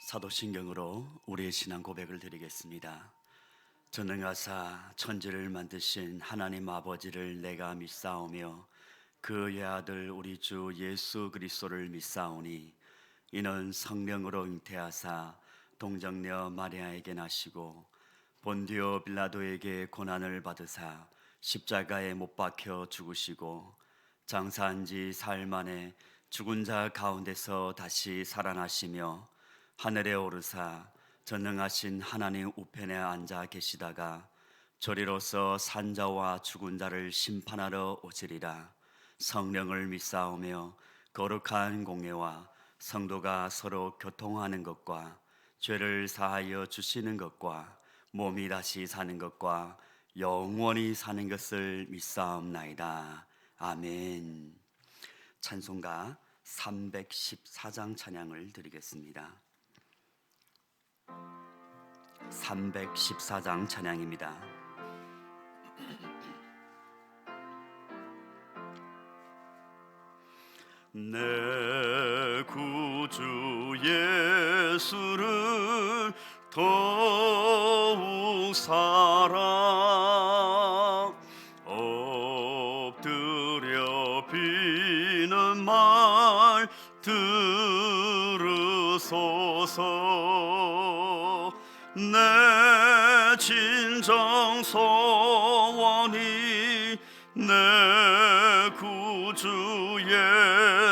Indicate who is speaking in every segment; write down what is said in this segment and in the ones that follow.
Speaker 1: 사도신경으로 우리의 신앙 고백을 드리겠습니다. 전능하사 천지를 만드신 하나님 아버지를 내가 믿사오며 그의 아들 우리 주 예수 그리스도를 믿사오니 이는 성령으로 잉태하사 동정녀 마리아에게 나시고 본디오 빌라도에게 고난을 받으사 십자가에 못 박혀 죽으시고 장사한 지 사흘 만에 죽은 자 가운데서 다시 살아나시며 하늘에 오르사 전능하신 하나님 우편에 앉아 계시다가 저리로서 산자와 죽은 자를 심판하러 오시리라. 성령을 믿사오며 거룩한 공예와 성도가 서로 교통하는 것과 죄를 사하여 주시는 것과 몸이 다시 사는 것과 영원히 사는 것을 믿사옵나이다. 아멘. 찬송가 314장 찬양을 드리겠습니다. 314장 찬양입니다. 내 구주 예수를 더욱 사랑 엎드려 비는 말 들으소서. 내 진정 소원이 내 구주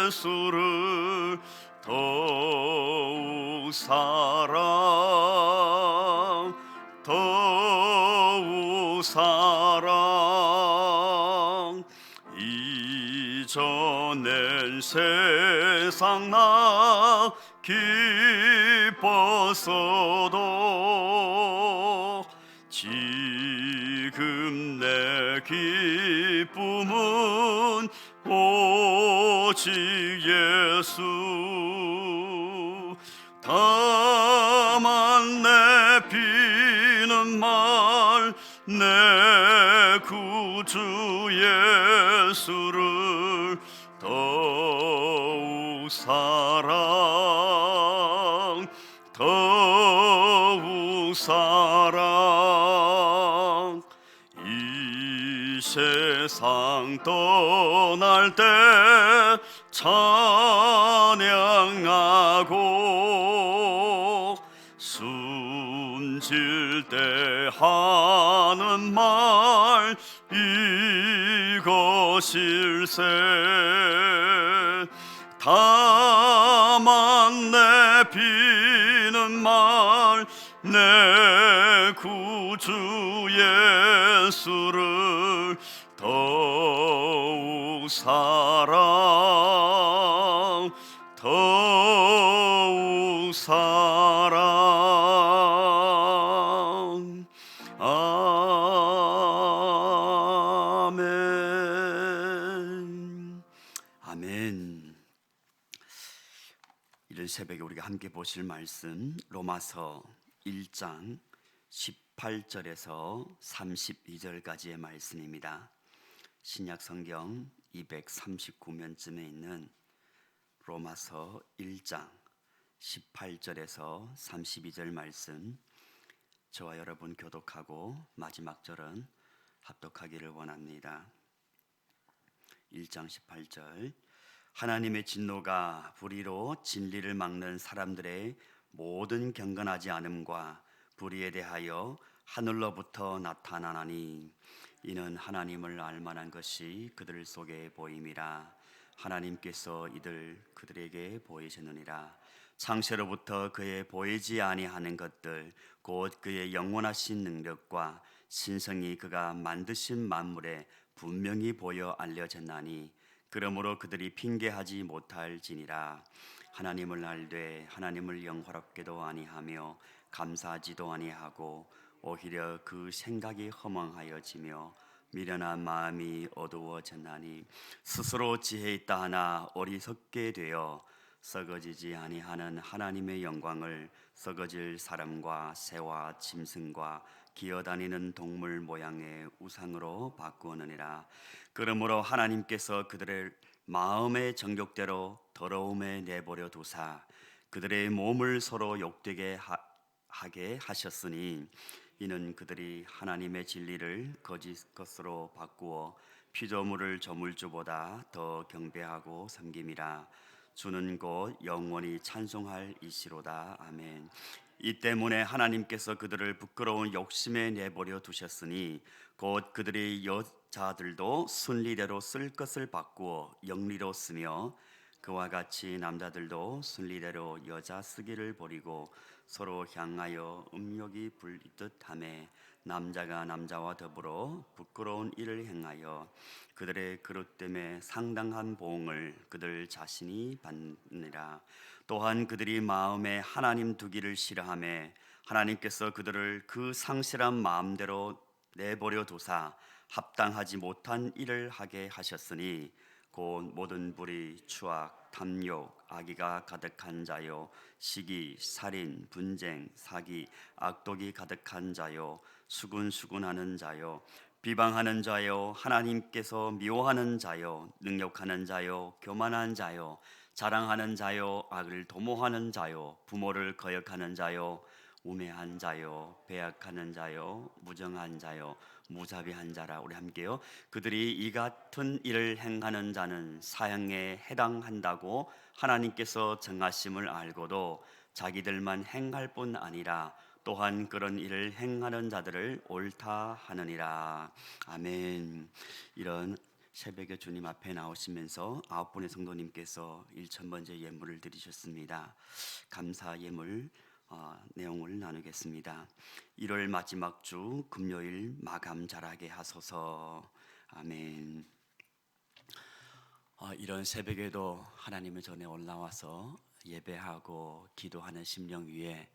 Speaker 1: 예수를 더욱 사랑 더욱 사랑. 이전엔 세상 나 기뻤어도 지금 내 기쁨은 오직 예수. 다만 내 비는 말 내 구주 예수를 더욱 사랑 더욱 사랑. 이 세상 떠날 때 찬양하고 숨질 때 하는 말 이것일세. 다만 내 비는 말 내 구주 예수를 더욱 사랑 더욱 사랑. 아멘. 아멘. 이른 새벽에 우리가 함께 보실 말씀 로마서 1장 18절에서 32절까지의 말씀입니다. 신약 성경 239면쯤에 있는 로마서 1장 18절에서 32절 말씀, 저와 여러분 교독하고 마지막 절은 합독하기를 원합니다. 1장 18절. 하나님의 진노가 불의로 진리를 막는 사람들의 모든 경건하지 않음과 불의에 대하여 하늘로부터 나타나나니 이는 하나님을 알만한 것이 그들 속에 보임이라. 하나님께서 그들에게 보이시느니라. 창세로부터 그의 보이지 아니하는 것들 곧 그의 영원하신 능력과 신성이 그가 만드신 만물에 분명히 보여 알려졌나니 그러므로 그들이 핑계하지 못할지니라. 하나님을 알되 하나님을 영화롭게도 아니하며 감사하지도 아니하고 오히려 그 생각이 허망하여지며 미련한 마음이 어두워졌나니 스스로 지혜 있다 하나 어리석게 되어 썩어지지 아니하는 하나님의 영광을 썩어질 사람과 새와 짐승과 기어다니는 동물 모양의 우상으로 바꾸느니라. 그러므로 하나님께서 그들을 마음의 정욕대로 더러움에 내버려 두사 그들의 몸을 서로 욕되게 하게 하셨으니 이는 그들이 하나님의 진리를 거짓 것으로 바꾸어 피조물을 저물 주보다 더 경배하고 섬김이라. 주는 곧 영원히 찬송할 이시로다. 아멘. 이 때문에 하나님께서 그들을 부끄러운 욕심에 내버려 두셨으니 곧 그들의 여자들도 순리대로 쓸 것을 바꾸어 영리로 쓰며 그와 같이 남자들도 순리대로 여자 쓰기를 버리고 서로 향하여 음욕이 불이듯 하매 남자가 남자와 더불어 부끄러운 일을 행하여 그들의 그릇됨에 상당한 보응을 그들 자신이 받느니라. 또한 그들이 마음에 하나님 두기를 싫어하매 하나님께서 그들을 그 상실한 마음대로 내버려 두사 합당하지 못한 일을 하게 하셨으니 곧 모든 불의, 추악, 탐욕, 악의가 가득한 자요, 시기, 살인, 분쟁, 사기, 악독이 가득한 자요, 수군수군하는 자요, 비방하는 자요, 하나님께서 미워하는 자요, 능욕하는 자요, 교만한 자요, 자랑하는 자요, 악을 도모하는 자요, 부모를 거역하는 자요, 우매한 자요, 배약하는 자요, 무정한 자요, 무자비한 자라. 우리 함께요. 그들이 이 같은 일을 행하는 자는 사형에 해당한다고 하나님께서 정하심을 알고도 자기들만 행할 뿐 아니라 또한 그런 일을 행하는 자들을 옳다 하느니라. 아멘. 이런 새벽에 주님 앞에 나오시면서 9분의 성도님께서 1000번째 예물을 드리셨습니다. 감사 예물 내용을 나누겠습니다. 1월 마지막 주 금요일 마감 잘하게 하소서. 아멘. 이런 새벽에도 하나님의 전에 올라와서 예배하고 기도하는 심령 위에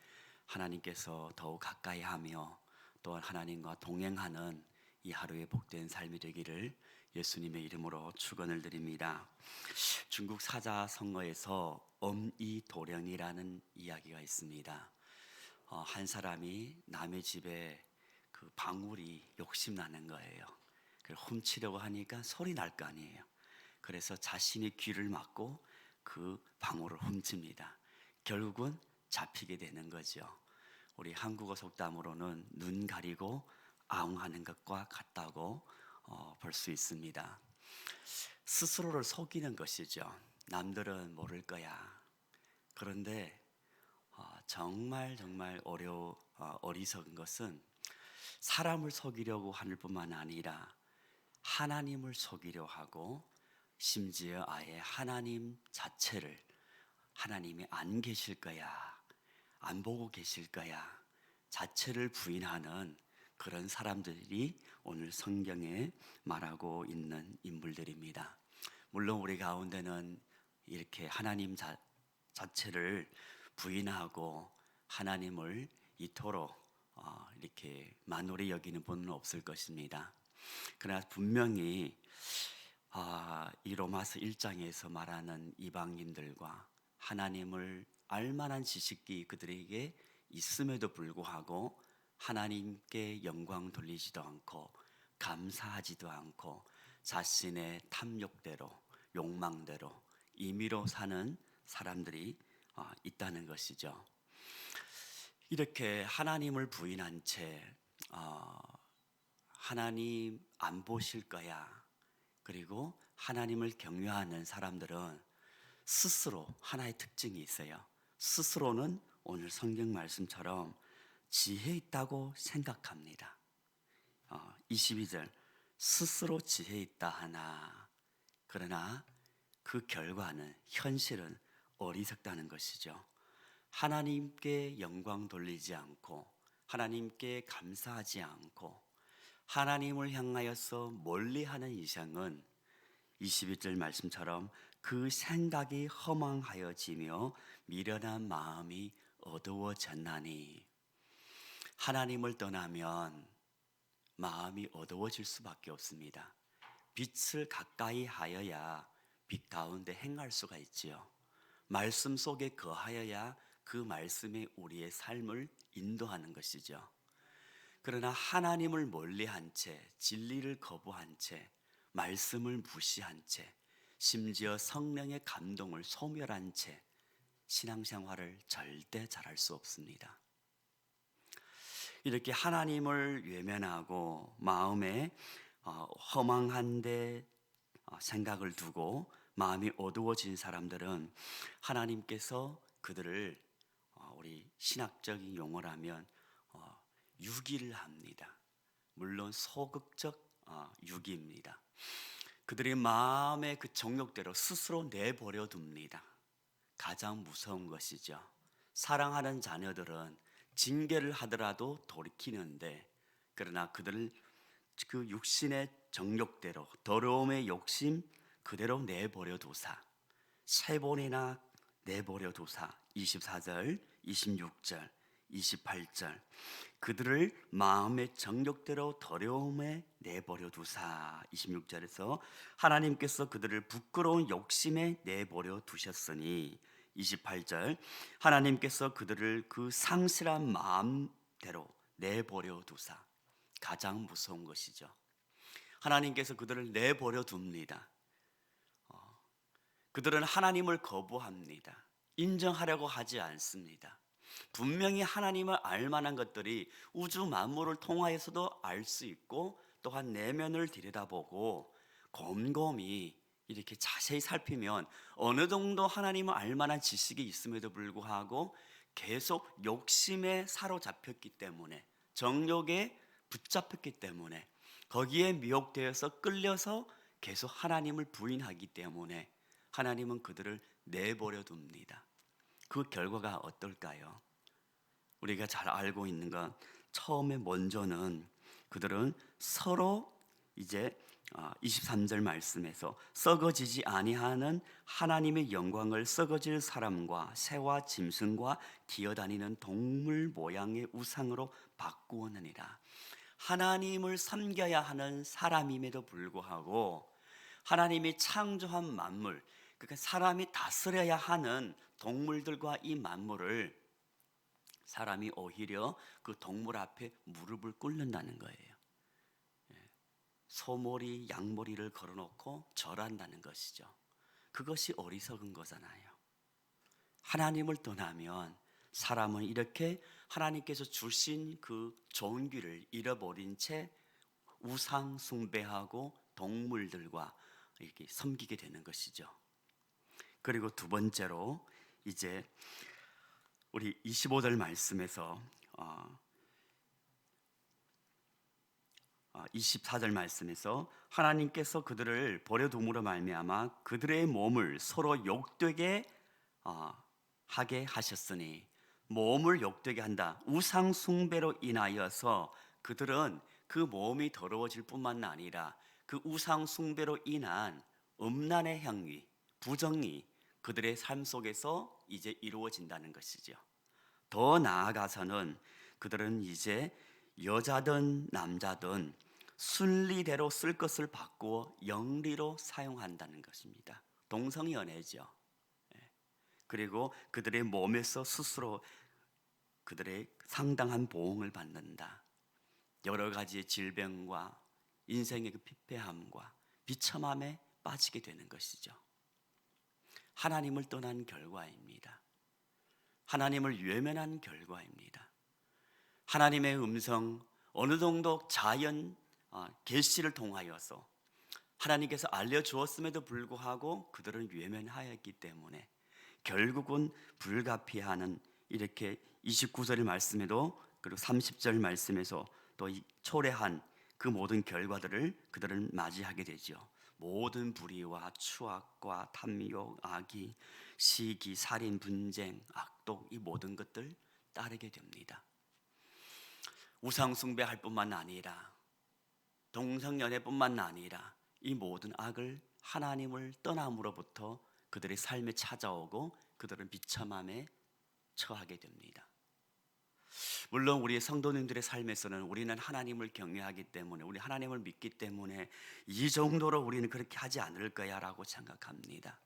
Speaker 1: 하나님께서 더욱 가까이 하며 또한 하나님과 동행하는 이 하루의 복된 삶이 되기를 예수님의 이름으로 축원을 드립니다. 중국 사자성어에서 엄이도령이라는 이야기가 있습니다. 한 사람이 남의 집에 그 방울이 욕심나는 거예요. 그걸 훔치려고 하니까 소리 날 거 아니에요. 그래서 자신이 귀를 막고 그 방울을 훔칩니다. 결국은 잡히게 되는 거죠. 우리 한국어 속담으로는 눈 가리고 아웅하는 것과 같다고 볼 수 있습니다. 스스로를 속이는 것이죠. 남들은 모를 거야. 그런데 정말 어리석은 것은 사람을 속이려고 하는 뿐만 아니라 하나님을 속이려 하고 심지어 아예 하나님 자체를 하나님이 안 계실 거야, 안 보고 계실 거야 자체를 부인하는 그런 사람들이 오늘 성경에 말하고 있는 인물들입니다. 물론 우리 가운데는 이렇게 하나님 자체를 부인하고 하나님을 이토록 이렇게 만홀히 여기는 분은 없을 것입니다. 그러나 분명히 이 로마서 1장에서 말하는 이방인들과 하나님을 알만한 지식이 그들에게 있음에도 불구하고 하나님께 영광 돌리지도 않고 감사하지도 않고 자신의 탐욕대로 욕망대로 임의로 사는 사람들이 있다는 것이죠. 이렇게 하나님을 부인한 채 하나님 안 보실 거야, 그리고 하나님을 경외하는 사람들은 스스로 하나의 특징이 있어요. 스스로는 오늘 성경 말씀처럼 지혜 있다고 생각합니다. 22절 스스로 지혜 있다 하나 그러나 그 결과는 현실은 어리석다는 것이죠. 하나님께 영광 돌리지 않고 하나님께 감사하지 않고 하나님을 향하여서 멀리하는 이상은 22절 말씀처럼 그 생각이 허망하여지며 미련한 마음이 어두워졌나니. 하나님을 떠나면 마음이 어두워질 수밖에 없습니다. 빛을 가까이 하여야 빛 가운데 행할 수가 있지요. 말씀 속에 거하여야 그 말씀에 우리의 삶을 인도하는 것이죠. 그러나 하나님을 멀리한 채, 진리를 거부한 채, 말씀을 무시한 채, 심지어 성령의 감동을 소멸한 채 신앙생활을 절대 잘할 수 없습니다. 이렇게 하나님을 외면하고 마음에 허망한데 생각을 두고 마음이 어두워진 사람들은 하나님께서 그들을 우리 신학적인 용어로 하면 유기를 합니다. 물론 소극적 유기입니다. 그들의 마음의 그 정욕대로 스스로 내버려 둡니다. 가장 무서운 것이죠. 사랑하는 자녀들은 징계를 하더라도 돌이키는데, 그러나 그들을 그 육신의 정욕대로 더러움의 욕심 그대로 내버려 두사 세 번이나 내버려 두사 24절, 26절, 28절 그들을 마음의 정욕대로 더러움에 내버려 두사 26절에서 하나님께서 그들을 부끄러운 욕심에 내버려 두셨으니 28절 하나님께서 그들을 그 상실한 마음대로 내버려 두사 가장 무서운 것이죠. 하나님께서 그들을 내버려 둡니다. 그들은 하나님을 거부합니다. 인정하려고 하지 않습니다. 분명히 하나님을 알 만한 것들이 우주 만물을 통하여서도 알 수 있고 또한 내면을 들여다보고 곰곰이 이렇게 자세히 살피면 어느 정도 하나님을 알 만한 지식이 있음에도 불구하고 계속 욕심에 사로잡혔기 때문에 정욕에 붙잡혔기 때문에 거기에 미혹되어서 끌려서 계속 하나님을 부인하기 때문에 하나님은 그들을 내버려 둡니다. 그 결과가 어떨까요? 우리가 잘 알고 있는 건 처음에 먼저는 그들은 서로 이제 23절 말씀에서 썩어지지 아니하는 하나님의 영광을 썩어질 사람과 새와 짐승과 기어다니는 동물 모양의 우상으로 바꾸었느니라. 하나님을 섬겨야 하는 사람임에도 불구하고 하나님이 창조한 만물, 그러니까 사람이 다스려야 하는 동물들과 이 만물을 사람이 오히려 그 동물 앞에 무릎을 꿇는다는 거예요. 소머리, 양머리를 걸어놓고 절한다는 것이죠. 그것이 어리석은 거잖아요. 하나님을 떠나면 사람은 이렇게 하나님께서 주신 그 좋은 길을 잃어버린 채 우상 숭배하고 동물들과 이렇게 섬기게 되는 것이죠. 그리고 두 번째로 이제 우리 25절 말씀에서 24절 말씀에서 하나님께서 그들을 버려둠으로 말미암아 그들의 몸을 서로 욕되게 하게 하셨으니, 몸을 욕되게 한다. 우상 숭배로 인하여서 그들은 그 몸이 더러워질 뿐만 아니라 그 우상 숭배로 인한 음란의 행위, 부정이 그들의 삶 속에서 이제 이루어진다는 것이죠. 더 나아가서는 그들은 이제 여자든 남자든 순리대로 쓸 것을 바꾸어 영리로 사용한다는 것입니다. 동성연애죠. 그리고 그들의 몸에서 스스로 그들의 상당한 보응을 받는다. 여러 가지의 질병과 인생의 그 피폐함과 비참함에 빠지게 되는 것이죠. 하나님을 떠난 결과입니다. 하나님을 외면한 결과입니다. 하나님의 음성 어느 정도 자연 계시를 통하여서 하나님께서 알려주었음에도 불구하고 그들은 외면하였기 때문에 결국은 불가피하는, 이렇게 29절 말씀에도 그리고 30절 말씀에서 또 초래한 그 모든 결과들을 그들은 맞이하게 되죠. 모든 불의와 추악과 탐욕, 악의, 시기, 살인, 분쟁, 악독, 이 모든 것들 따르게 됩니다. 우상 숭배할 뿐만 아니라 동성연애뿐만 아니라 이 모든 악을 하나님을 떠남으로부터 그들의 삶에 찾아오고 그들은 비참함에 처하게 됩니다. 물론 우리 성도님들의 삶에서는 우리는 하나님을 경외하기 때문에, 우리 하나님을 믿기 때문에 이 정도로 우리는 그렇게 하지 않을 거야 라고 생각합니다.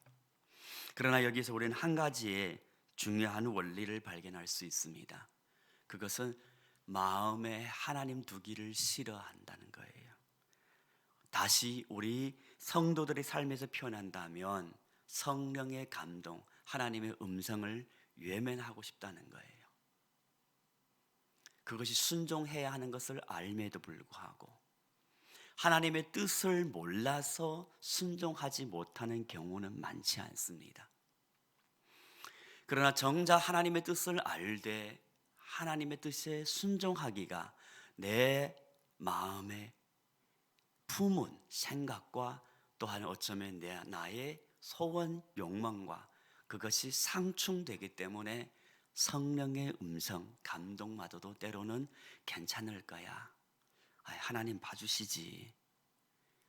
Speaker 1: 그러나 여기서 우리는 한 가지의 중요한 원리를 발견할 수 있습니다. 그것은 마음에 하나님 두기를 싫어한다는 거예요. 다시 우리 성도들의 삶에서 표현한다면 성령의 감동, 하나님의 음성을 외면하고 싶다는 거예요. 그것이 순종해야 하는 것을 알매도 불구하고 하나님의 뜻을 몰라서 순종하지 못하는 경우는 많지 않습니다. 그러나 정작 하나님의 뜻을 알되 하나님의 뜻에 순종하기가 내 마음에 품은 생각과 또한 어쩌면 나의 소원, 욕망과 그것이 상충되기 때문에 성령의 음성, 감동마저도 때로는 괜찮을 거야, 하나님 봐주시지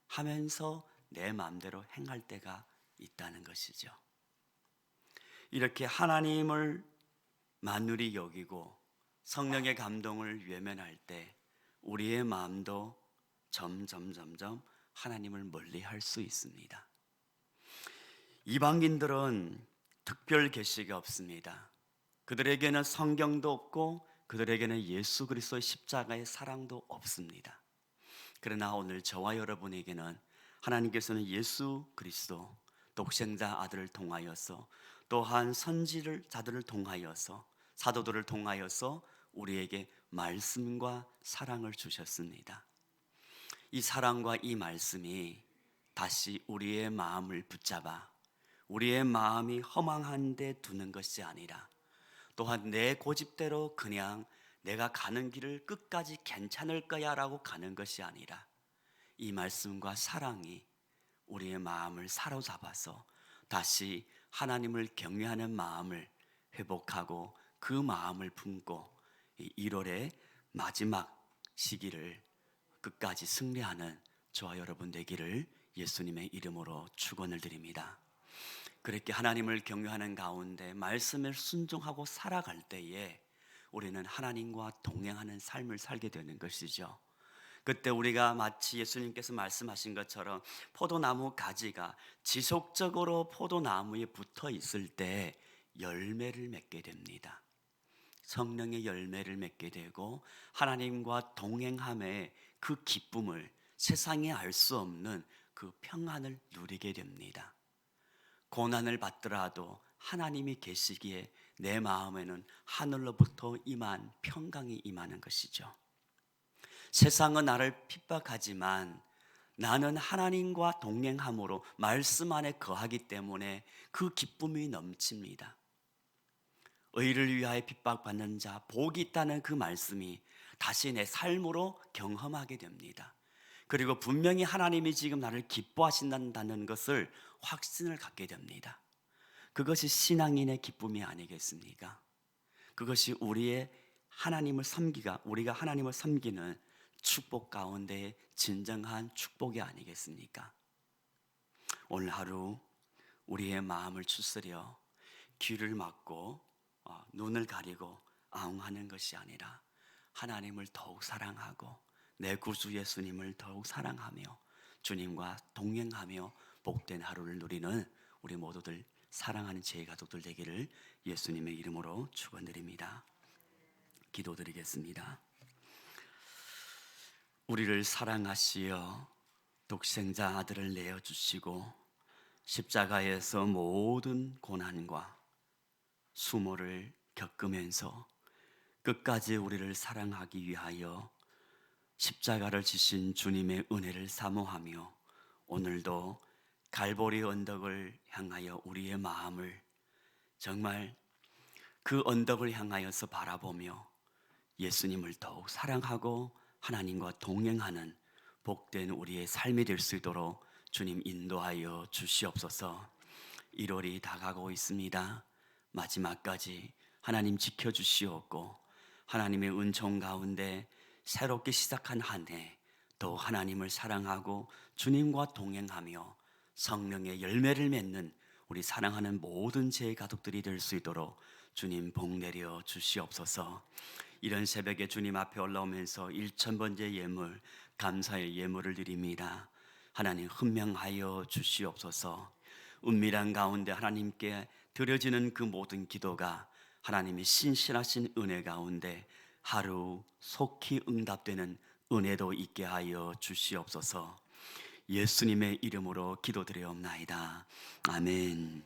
Speaker 1: 하면서 내 마음대로 행할 때가 있다는 것이죠. 이렇게 하나님을 만물이 여기고 성령의 감동을 외면할 때 우리의 마음도 점점 하나님을 멀리할 수 있습니다. 이방인들은 특별 계시가 없습니다. 그들에게는 성경도 없고 그들에게는 예수 그리스도의 십자가의 사랑도 없습니다. 그러나 오늘 저와 여러분에게는 하나님께서는 예수 그리스도 독생자 아들을 통하여서 또한 선지자들을 통하여서 사도들을 통하여서 우리에게 말씀과 사랑을 주셨습니다. 이 사랑과 이 말씀이 다시 우리의 마음을 붙잡아 우리의 마음이 허망한 데 두는 것이 아니라 또한 내 고집대로 그냥 내가 가는 길을 끝까지 괜찮을 거야 라고 가는 것이 아니라 이 말씀과 사랑이 우리의 마음을 사로잡아서 다시 하나님을 경외하는 마음을 회복하고 그 마음을 품고 1월의 마지막 시기를 끝까지 승리하는 저와 여러분 되기를 예수님의 이름으로 축원을 드립니다. 그렇게 하나님을 경외하는 가운데 말씀을 순종하고 살아갈 때에 우리는 하나님과 동행하는 삶을 살게 되는 것이죠. 그때 우리가 마치 예수님께서 말씀하신 것처럼 포도나무 가지가 지속적으로 포도나무에 붙어 있을 때 열매를 맺게 됩니다. 성령의 열매를 맺게 되고 하나님과 동행함의 그 기쁨을 세상에 알 수 없는 그 평안을 누리게 됩니다. 고난을 받더라도 하나님이 계시기에 내 마음에는 하늘로부터 임한 평강이 임하는 것이죠. 세상은 나를 핍박하지만 나는 하나님과 동행함으로 말씀 안에 거하기 때문에 그 기쁨이 넘칩니다. 의를 위하여 핍박받는 자 복이 있다는 그 말씀이 다시 내 삶으로 경험하게 됩니다. 그리고 분명히 하나님이 지금 나를 기뻐하신다는 것을 확신을 갖게 됩니다. 그것이 신앙인의 기쁨이 아니겠습니까? 그것이 우리의 하나님을 우리가 하나님을 섬기는 축복 가운데의 진정한 축복이 아니겠습니까? 오늘 하루 우리의 마음을 추스려 귀를 막고 눈을 가리고 아웅하는 것이 아니라 하나님을 더욱 사랑하고 내 구주 예수님을 더욱 사랑하며 주님과 동행하며 복된 하루를 누리는 우리 모두들 사랑하는 제 가족들 되기를 예수님의 이름으로 축원드립니다. 기도드리겠습니다. 우리를 사랑하시어 독생자 아들을 내어주시고 십자가에서 모든 고난과 수모를 겪으면서 끝까지 우리를 사랑하기 위하여 십자가를 지신 주님의 은혜를 사모하며 오늘도 갈보리 언덕을 향하여 우리의 마음을 정말 그 언덕을 향하여서 바라보며 예수님을 더욱 사랑하고 하나님과 동행하는 복된 우리의 삶이 될 수 있도록 주님 인도하여 주시옵소서. 1월이 다가가고 있습니다. 마지막까지 하나님 지켜주시옵고 하나님의 은총 가운데 새롭게 시작한 한 해 또 하나님을 사랑하고 주님과 동행하며 성령의 열매를 맺는 우리 사랑하는 모든 제 가족들이 될 수 있도록 주님 복 내려 주시옵소서. 이런 새벽에 주님 앞에 올라오면서 1000번째 예물, 감사의 예물을 드립니다. 하나님 훈명하여 주시옵소서. 은밀한 가운데 하나님께 드려지는 그 모든 기도가 하나님의 신실하신 은혜 가운데 하루 속히 응답되는 은혜도 있게 하여 주시옵소서. 예수님의 이름으로 기도드리옵나이다. 아멘.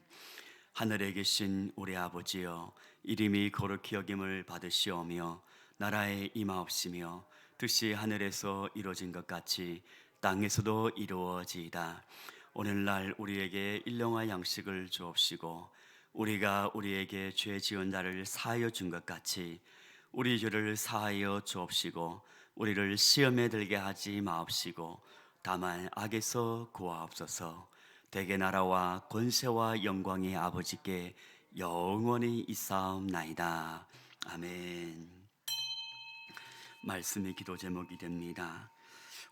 Speaker 1: 하늘에 계신 우리 아버지여, 이름이 거룩히 여김을 받으시오며 나라에 임하옵시며 뜻이 하늘에서 이루어진 것 같이 땅에서도 이루어지이다. 오늘날 우리에게 일용할 양식을 주옵시고 우리가 우리에게 죄 지은 자를 사하여 준 것 같이 우리 죄를 사하여 주옵시고 우리를 시험에 들게 하지 마옵시고 다만 악에서 구하옵소서. 대개 나라와 권세와 영광이 아버지께 영원히 있사옵나이다. 아멘. 말씀의 기도 제목이 됩니다.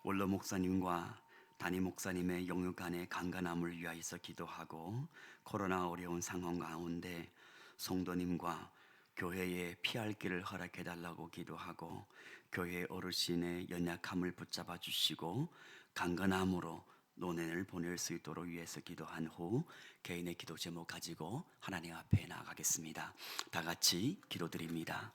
Speaker 1: 원로 목사님과 담임 목사님의 영육간의 강건함을 위하여서 기도하고 코로나 어려운 상황 가운데 성도님과 교회에 피할 길을 허락해 달라고 기도하고 교회 어르신의 연약함을 붙잡아 주시고 강건함으로 노년을 보낼 수 있도록 위해서 기도한 후 개인의 기도 제목 가지고 하나님 앞에 나아가겠습니다. 다 같이 기도드립니다.